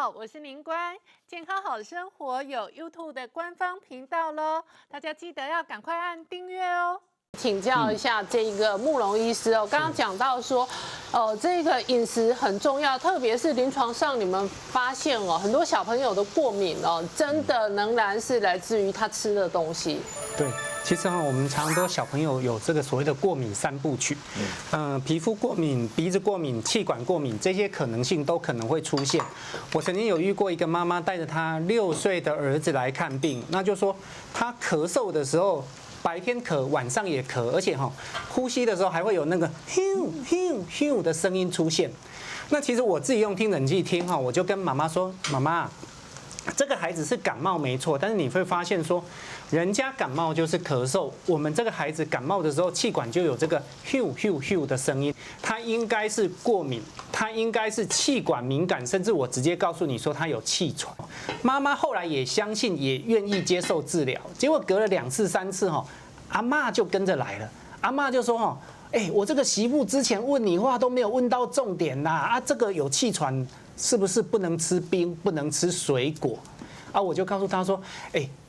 好，我是宁官，健康好生活有 YouTube 的官方频道喽，大家记得要赶快按订阅哦。请教一下这个慕容医师哦，刚刚讲到说，这个饮食很重要，特别是临床上你们发现哦，很多小朋友的过敏哦，真的仍然是来自于他吃的东西。对，其实我们常多小朋友有这个所谓的过敏三部曲，皮肤过敏、鼻子过敏、气管过敏，这些可能性都可能会出现。我曾经有遇过一个妈妈带着她6岁的儿子来看病，那就说他咳嗽的时候。白天咳，晚上也咳，而且呼吸的时候还会有那个 “hiu hiu hiu” 的声音出现。那其实我自己用听诊器听我就跟妈妈说：“妈妈，这个孩子是感冒没错，但是你会发现说，人家感冒就是咳嗽，我们这个孩子感冒的时候，气管就有这个 hiu hiu hiu 的声音，他应该是过敏，他应该是气管敏感，甚至我直接告诉你说他有气喘。”妈妈后来也相信，也愿意接受治疗，结果隔了2次3次阿嬷就跟着来了，阿嬷就说我这个媳妇之前问你话都没有问到重点啦，这个有气喘是不是不能吃冰，不能吃水果？我就告诉他说，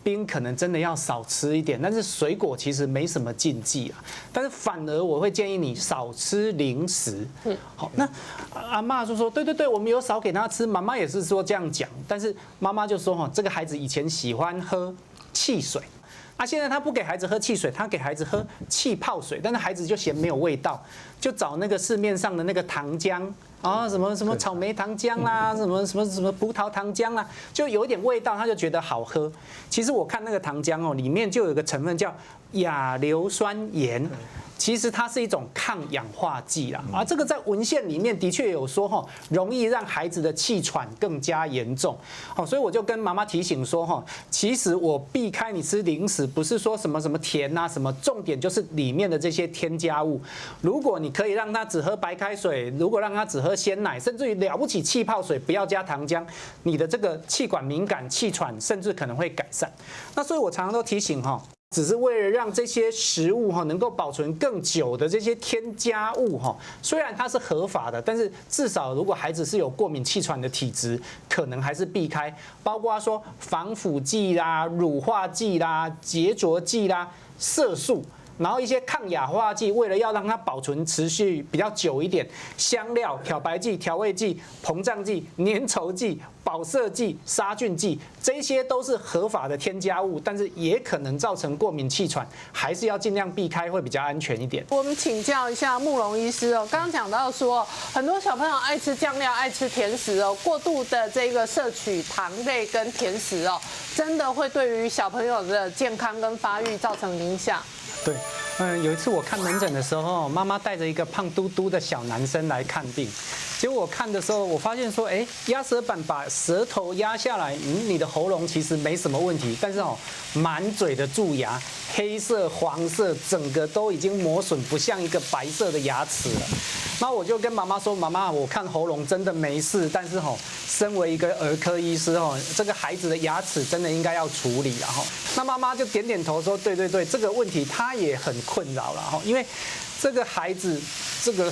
冰可能真的要少吃一点，但是水果其实没什么禁忌啊。但是反而我会建议你少吃零食。好，那阿嬷就说，对，我们有少给他吃。妈妈也是说这样讲，但是妈妈就说这个孩子以前喜欢喝汽水。现在他不给孩子喝汽水，他给孩子喝气泡水，但是孩子就嫌没有味道，就找那个市面上的那个糖浆什么草莓糖浆啦，什么葡萄糖浆啦，就有一点味道，他就觉得好喝。其实我看那个糖浆里面就有一个成分叫亚硫酸盐。其实它是一种抗氧化剂啦，这个在文献里面的确有说容易让孩子的气喘更加严重，所以我就跟妈妈提醒说其实我避开你吃零食，不是说什么甜啊什么，重点就是里面的这些添加物。如果你可以让他只喝白开水，如果让他只喝鲜奶，甚至于了不起气泡水，不要加糖浆，你的这个气管敏感、气喘甚至可能会改善。那所以我常常都提醒只是为了让这些食物能够保存更久的这些添加物虽然它是合法的，但是至少如果孩子是有过敏气喘的体质，可能还是避开，包括说防腐剂啦、乳化剂啦、结着剂啦、色素。然后一些抗氧化剂，为了要让它保存持续比较久一点，香料、漂白剂、调味剂、膨胀剂、粘稠剂、保色剂、杀菌剂，这些都是合法的添加物，但是也可能造成过敏气喘，还是要尽量避开，会比较安全一点。我们请教一下慕容医师刚刚讲到说，很多小朋友爱吃酱料、爱吃甜食过度的这个摄取糖类跟甜食真的会对于小朋友的健康跟发育造成影响。对，有一次我看门诊的时候，妈妈带着一个胖嘟嘟的小男生来看病，结果我看的时候，我发现说，压舌板把舌头压下来，你的喉咙其实没什么问题，但是满嘴的蛀牙，黑色、黄色，整个都已经磨损，不像一个白色的牙齿了。那我就跟妈妈说，妈妈，我看喉咙真的没事，但是身为一个儿科医师这个孩子的牙齿真的应该要处理了那妈妈就点点头说，对，这个问题她也很困扰了因为这个孩子这个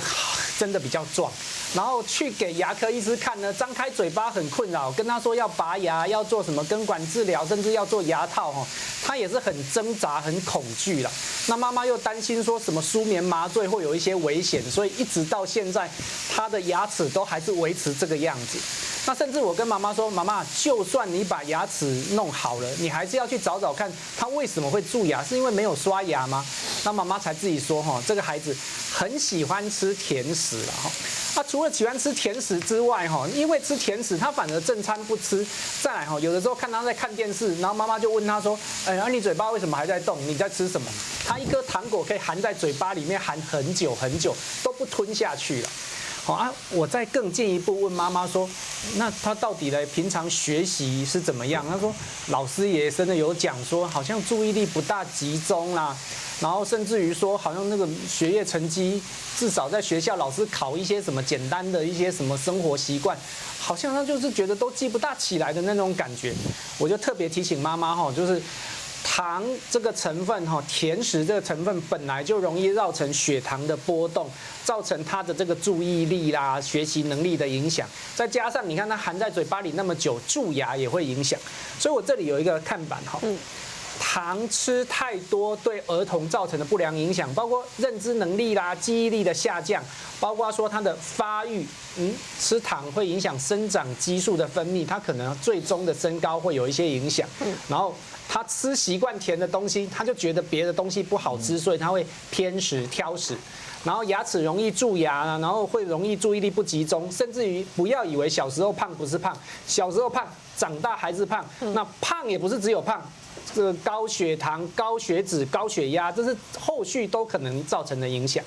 真的比较壮。然后去给牙科医师看呢，张开嘴巴很困扰，跟他说要拔牙，要做什么根管治疗，甚至要做牙套他也是很挣扎、很恐惧啦。那妈妈又担心说什么舒眠麻醉会有一些危险，所以一直到现在，他的牙齿都还是维持这个样子。那甚至我跟妈妈说，妈妈，就算你把牙齿弄好了，你还是要去找找看他为什么会蛀牙，是因为没有刷牙吗？那妈妈才自己说这个孩子很喜欢吃甜食了他除了喜欢吃甜食之外因为吃甜食他反而正餐不吃。再来有的时候看他在看电视，然后妈妈就问他说，你嘴巴为什么还在动？你在吃什么？他一颗糖果可以含在嘴巴里面含很久很久都不吞下去了。我再更进一步问妈妈说，那他到底平常学习是怎么样？他说老师也真的有讲说，好像注意力不大集中啦，然后甚至于说好像那个学业成绩，至少在学校老师考一些什么简单的一些什么生活习惯，好像他就是觉得都记不大起来的那种感觉。我就特别提醒妈妈就是糖这个成分甜食这个成分本来就容易造成血糖的波动，造成他的这个注意力啦、学习能力的影响。再加上你看它含在嘴巴里那么久，蛀牙也会影响。所以我这里有一个看板糖吃太多对儿童造成的不良影响，包括认知能力啦、记忆力的下降，包括说它的发育，吃糖会影响生长激素的分泌，它可能最终的身高会有一些影响。然后他吃习惯甜的东西，他就觉得别的东西不好吃，所以他会偏食挑食。然后牙齿容易蛀牙，然后会容易注意力不集中，甚至于不要以为小时候胖不是胖，小时候胖，长大还是胖。那胖也不是只有胖。这个高血糖、高血脂、高血压，这是后续都可能造成的影响。